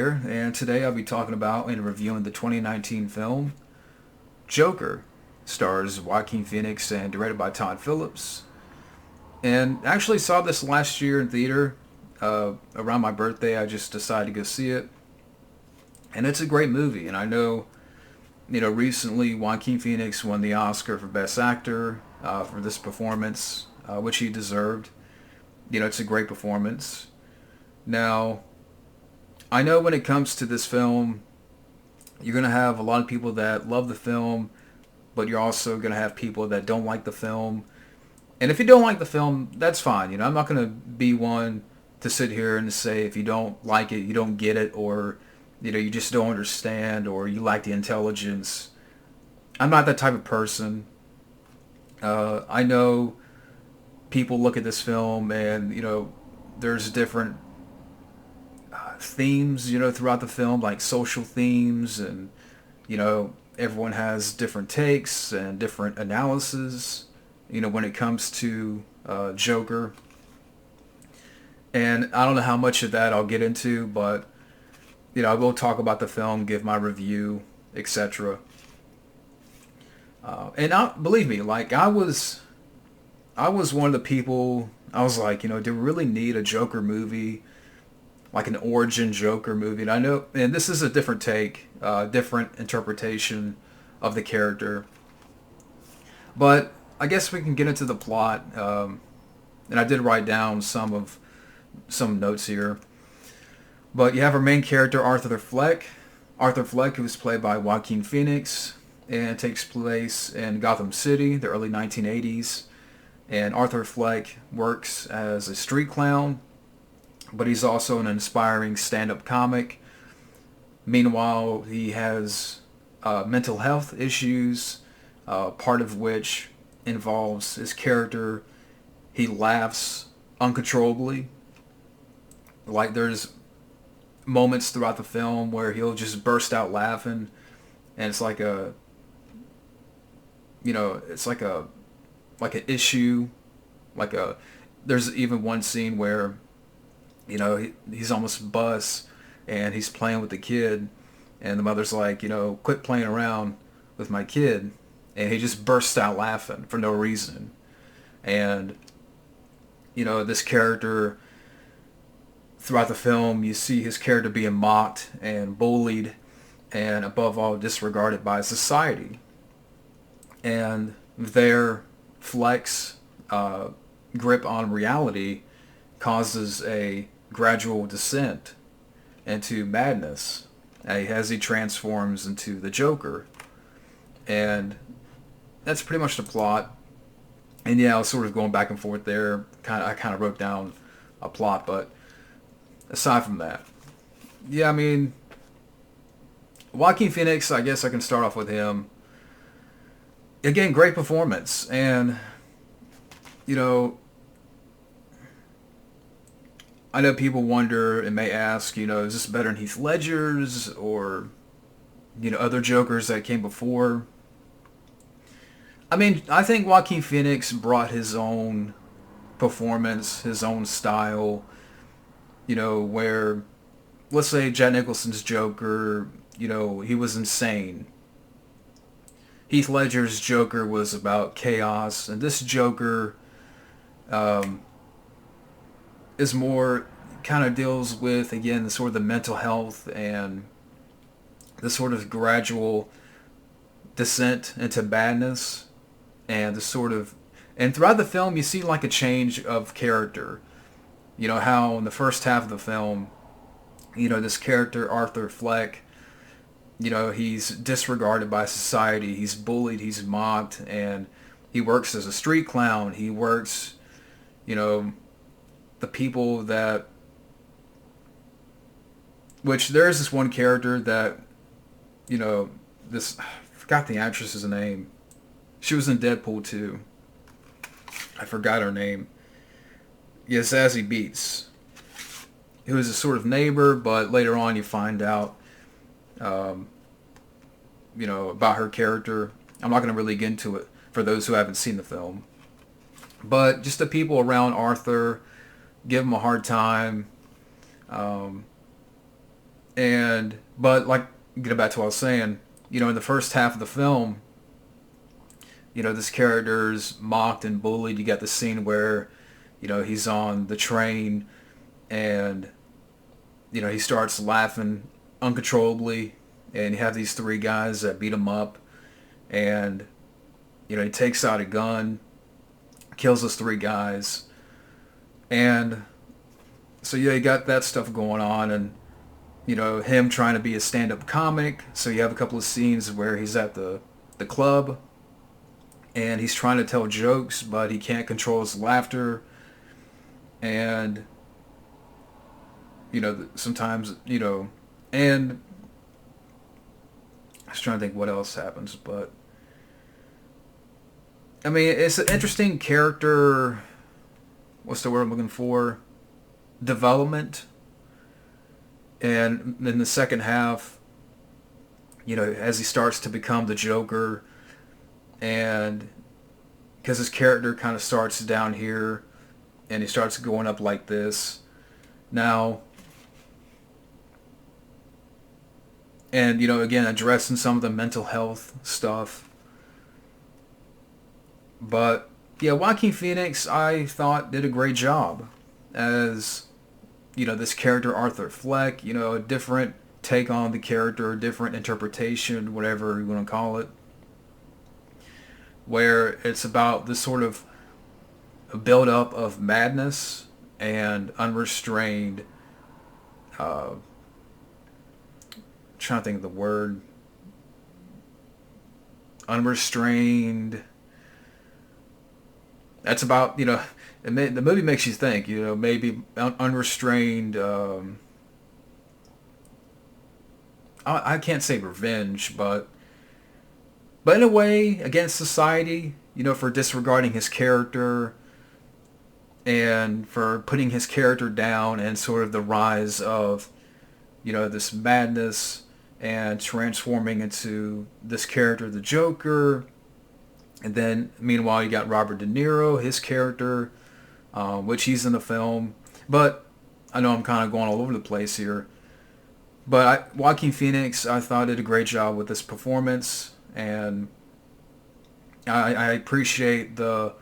here, and today I'll be talking about and reviewing the 2019 film Joker. Stars Joaquin Phoenix and directed by Todd Phillips. And actually saw this last year in theater. Around my birthday, I just decided to go see it. And it's a great movie, and I know, recently Joaquin Phoenix won the Oscar for Best Actor for this performance, which he deserved. It's a great performance. Now, I know when it comes to this film, you're going to have a lot of people that love the film, but you're also going to have people that don't like the film. And if you don't like the film, that's fine. I'm not going to be one to sit here and say if you don't like it, you don't get it, or you just don't understand, or you lack the intelligence. I'm not that type of person. I know people look at this film and, there's different themes, throughout the film, like social themes, and, everyone has different takes and different analysis, when it comes to Joker. And I don't know how much of that I'll get into, but, I will talk about the film, give my review, etc. Believe me, like, I was one of the people, I was like, do we really need a Joker movie? Like an origin Joker movie? And I know, and this is a different take, different interpretation of the character. But I guess we can get into the plot. And I did write down some notes here. But you have our main character, Arthur Fleck. Arthur Fleck, who is played by Joaquin Phoenix, and it takes place in Gotham City, the early 1980s. And Arthur Fleck works as a street clown, but he's also an inspiring stand-up comic. Meanwhile, he has mental health issues, part of which involves his character. He laughs uncontrollably. Like, there's moments throughout the film where he'll just burst out laughing, and it's like an issue, there's even one scene where, he's almost bust, and he's playing with the kid, and the mother's like, quit playing around with my kid, and he just bursts out laughing for no reason. And, this character, throughout the film, you see his character being mocked and bullied, and above all, disregarded by society. And their Fleck's grip on reality causes a gradual descent into madness as he transforms into the Joker. And that's pretty much the plot. And yeah, I was sort of going back and forth there. I kind of wrote down a plot, but aside from that, yeah, I mean, Joaquin Phoenix, I guess I can start off with him. Again, great performance. And, I know people wonder and may ask, is this better than Heath Ledger's or, other Jokers that came before? I mean, I think Joaquin Phoenix brought his own performance, his own style, where, let's say Jack Nicholson's Joker, he was insane. Heath Ledger's Joker was about chaos, and this Joker is more, kind of deals with, again, the sort of the mental health and the sort of gradual descent into badness, and the sort of, and throughout the film you see like a change of character. How in the first half of the film, this character Arthur Fleck, he's disregarded by society, he's bullied, he's mocked, and he works as a street clown. He works, the people that, which there is this one character that, I forgot the actress's name. She was in Deadpool 2. I forgot her name. Yeah, Zazie Beetz. Who is a sort of neighbor, but later on you find out, about her character. I'm not going to really get into it for those who haven't seen the film. But just the people around Arthur give him a hard time. But like, get back to what I was saying, in the first half of the film, this character's mocked and bullied. You got the scene where, he's on the train and, he starts laughing uncontrollably, and you have these three guys that beat him up, and, he takes out a gun, kills those three guys, and so yeah, you got that stuff going on, and, him trying to be a stand-up comic. So you have a couple of scenes where he's at the club, and he's trying to tell jokes, but he can't control his laughter, and, sometimes, and I was trying to think what else happens, but I mean, it's an interesting character, what's the word I'm looking for? Development. And in the second half, as he starts to become the Joker, and because his character kind of starts down here, and he starts going up like this. Now, and, again, addressing some of the mental health stuff. But, yeah, Joaquin Phoenix, I thought, did a great job as, this character, Arthur Fleck, a different take on the character, a different interpretation, whatever you want to call it, where it's about this sort of build-up of madness and unrestrained, trying to think of the word, unrestrained. That's about, the movie makes you think, maybe unrestrained, I can't say revenge, but in a way against society, for disregarding his character and for putting his character down, and sort of the rise of, this madness and transforming into this character, the Joker. And then, meanwhile, you got Robert De Niro, his character, which he's in the film. But I know I'm kind of going all over the place here. But Joaquin Phoenix, I thought, did a great job with this performance. And I appreciate the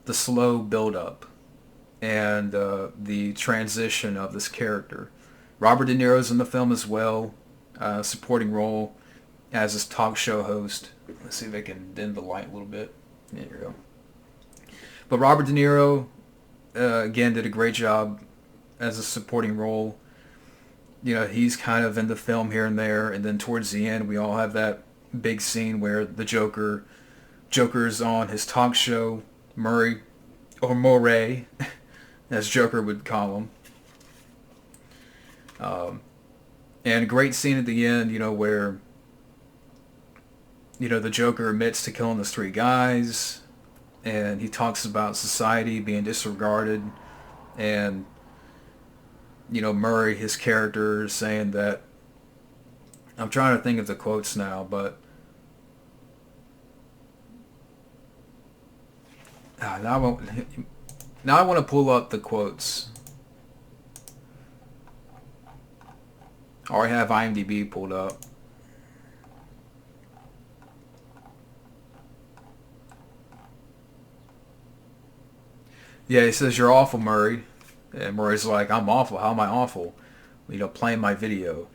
slow build-up and the transition of this character. Robert De Niro's in the film as well, supporting role as his talk show host. Let's see if I can dim the light a little bit. There you go. But Robert De Niro, again, did a great job as a supporting role. He's kind of in the film here and there, and then towards the end, we all have that big scene where the Joker's on his talk show, Murray, or Moray, as Joker would call him. And a great scene at the end, where the Joker admits to killing those three guys, and he talks about society being disregarded, and, Murray, his character, is saying that, I'm trying to think of the quotes now, but now I want to pull up the quotes. Or I have IMDb pulled up. Yeah, he says, "You're awful, Murray." And Murray's like, "I'm awful. How am I awful? Playing my video,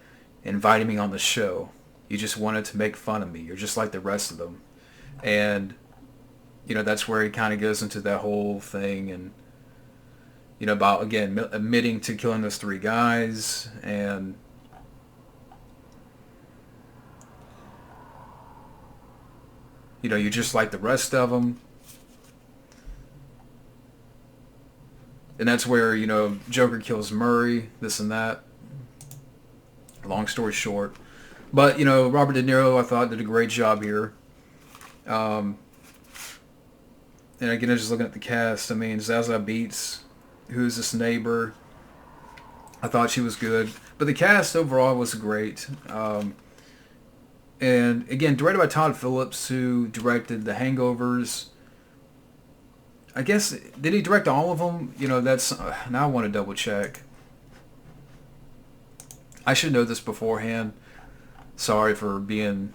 inviting me on the show. You just wanted to make fun of me. You're just like the rest of them." And, that's where he kind of goes into that whole thing, and, about, again, admitting to killing those three guys, and, you're just like the rest of them. And that's where, Joker kills Murray, this and that. Long story short. But, Robert De Niro, I thought, did a great job here. And again, just looking at the cast, I mean, Zazie Beetz, who's this neighbor, I thought she was good. But the cast overall was great. And again, directed by Todd Phillips, who directed The Hangovers. I guess, did he direct all of them? That's, now I want to double check. I should know this beforehand. Sorry for being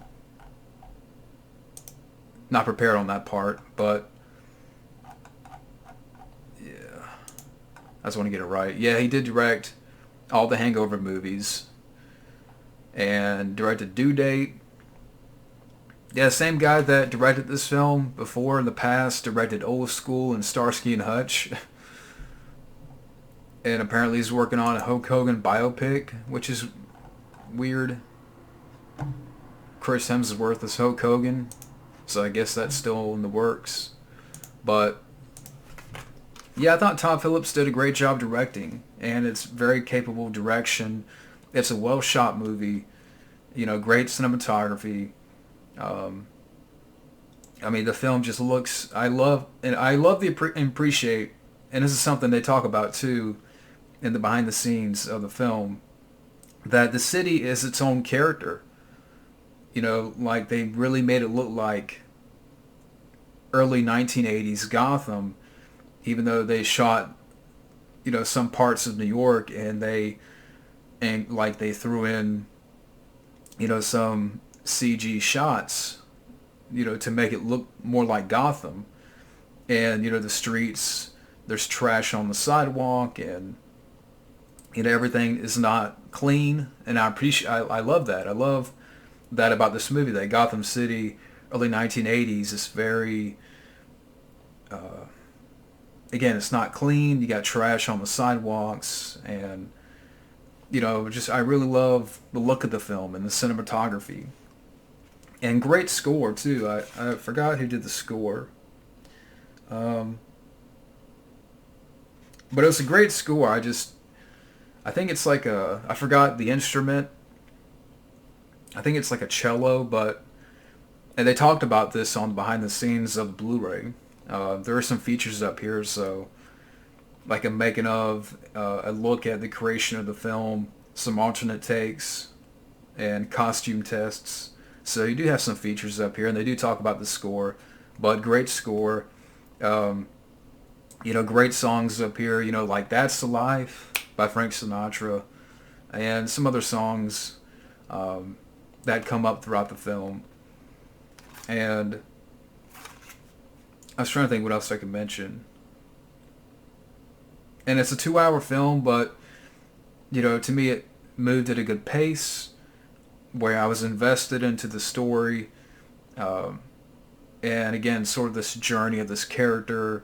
not prepared on that part, but yeah, I just want to get it right. Yeah, he did direct all the Hangover movies and directed Due Date. Yeah, same guy that directed this film before in the past directed Old School and Starsky and Hutch. And apparently he's working on a Hulk Hogan biopic, which is weird. Chris Hemsworth is Hulk Hogan, so I guess that's still in the works. But yeah, I thought Todd Phillips did a great job directing, and it's very capable direction. It's a well shot movie, great cinematography. I mean, the film just looks. I love and appreciate, and this is something they talk about too, in the behind the scenes of the film, that the city is its own character. Like they really made it look like early 1980s Gotham, even though they shot, some parts of New York and they threw in, some CG shots, to make it look more like Gotham. And, the streets, there's trash on the sidewalk and, everything is not clean. And I love that. I love that about this movie, that Gotham City, early 1980s, is very, again, it's not clean. You got trash on the sidewalks and, I really love the look of the film and the cinematography. And great score, too. I forgot who did the score. But it was a great score. I think it's like I forgot the instrument. I think it's like a cello, and they talked about this on behind the scenes of the Blu-ray. There are some features up here, so like a making of, a look at the creation of the film, some alternate takes, and costume tests. So you do have some features up here, and they do talk about the score, but great score. Great songs up here, like That's the Life by Frank Sinatra, and some other songs that come up throughout the film. And I was trying to think what else I could mention. And it's a 2-hour film, but, to me it moved at a good pace, where I was invested into the story. And again, sort of this journey of this character,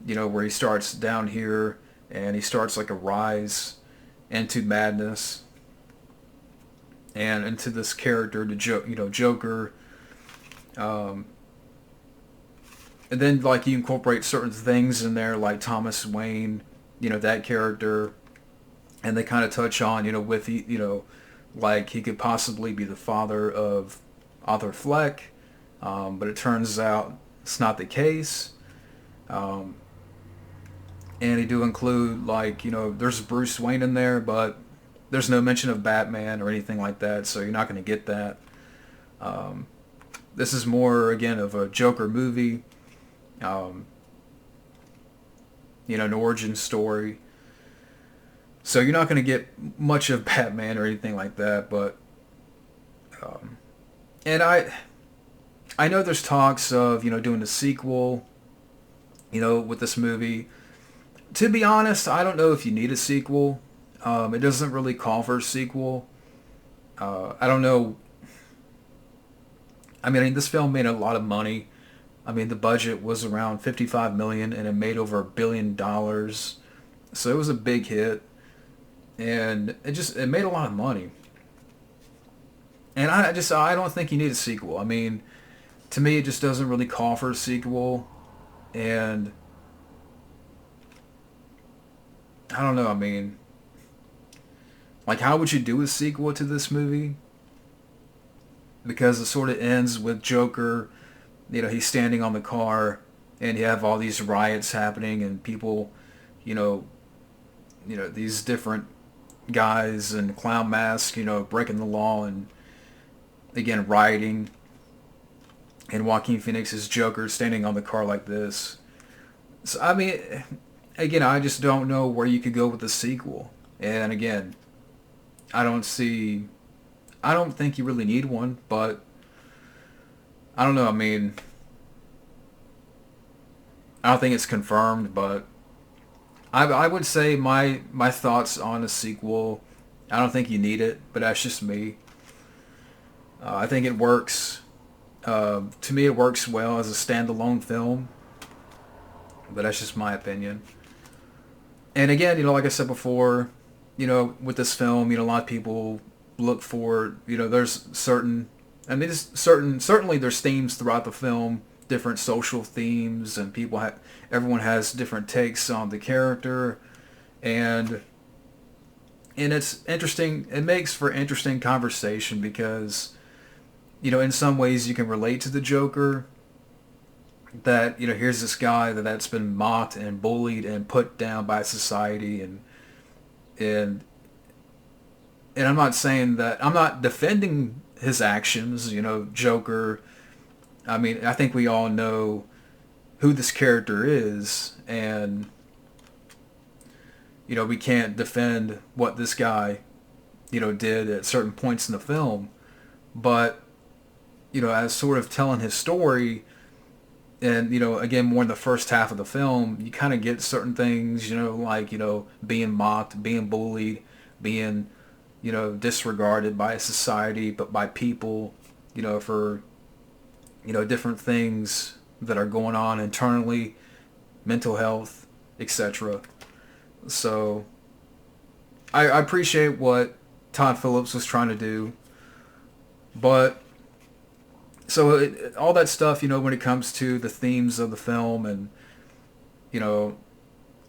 where he starts down here and he starts like a rise into madness and into this character, Joker. And then like you incorporate certain things in there, like Thomas Wayne, that character, and they kind of touch on, with like he could possibly be the father of Arthur Fleck, but it turns out it's not the case. And they do include, like, there's Bruce Wayne in there, but there's no mention of Batman or anything like that, so you're not going to get that. This is more, again, of a Joker movie, an origin story. So you're not going to get much of Batman or anything like that, but... and I know there's talks of, doing a sequel, with this movie. To be honest, I don't know if you need a sequel. It doesn't really call for a sequel. I don't know. I mean, this film made a lot of money. I mean, the budget was around $55 million, and it made over $1 billion. So it was a big hit, and it made a lot of money. And I don't think you need a sequel. I mean, to me, it just doesn't really call for a sequel, and I don't know. I mean, like, how would you do a sequel to this movie? Because it sort of ends with Joker, he's standing on the car, and you have all these riots happening, and people, these different guys in clown masks, breaking the law and, again, rioting. And Joaquin Phoenix is Joker standing on the car like this. So, I mean, again, I just don't know where you could go with the sequel. And again, I don't see. I don't think you really need one, but I don't know. I mean, I don't think it's confirmed, but I would say my thoughts on a sequel. I don't think you need it, but that's just me. I think it works. To me, it works well as a standalone film, but that's just my opinion. And again, like I said before, with this film, a lot of people look for, there's certain, I mean, certainly there's themes throughout the film, different social themes, and everyone has different takes on the character, and it's interesting. It makes for interesting conversation because, in some ways you can relate to the Joker. That here's this guy that's been mocked and bullied and put down by society, and and I'm not saying that, I'm not defending his actions. Joker. I mean, I think we all know who this character is, and we can't defend what this guy did at certain points in the film, but as sort of telling his story. And, again, more in the first half of the film, you kind of get certain things, like, being mocked, being bullied, being, disregarded by society, but by people, for, different things that are going on internally, mental health, etc. So, I appreciate what Todd Phillips was trying to do, but so all that stuff, when it comes to the themes of the film, and well,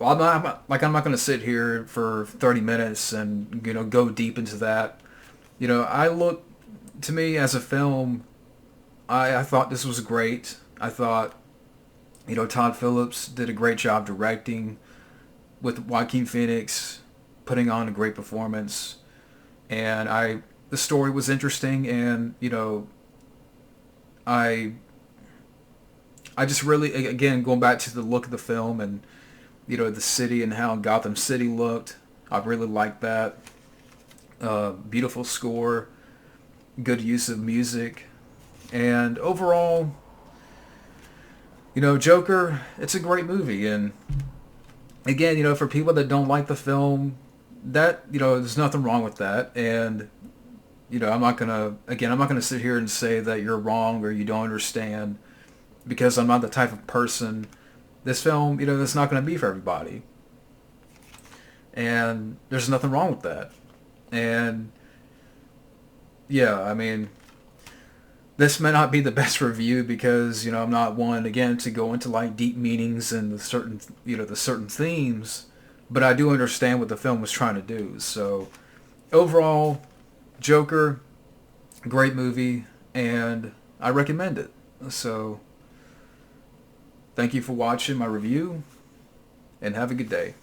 I'm not going to sit here for 30 minutes and go deep into that. To me as a film, I thought this was great. I thought Todd Phillips did a great job directing, with Joaquin Phoenix putting on a great performance, and the story was interesting, and I just really, again, going back to the look of the film, and the city and how Gotham City looked, I really liked that. Beautiful score, good use of music, and overall, Joker, it's a great movie. And again, for people that don't like the film, that there's nothing wrong with that. And I'm not gonna sit here and say that you're wrong or you don't understand, because I'm not the type of person. This film, it's not gonna be for everybody, and there's nothing wrong with that. And yeah, I mean, this may not be the best review because I'm not one, again, to go into like deep meanings and the certain themes, but I do understand what the film was trying to do. So overall, Joker, great movie, and I recommend it. So, thank you for watching my review, and have a good day.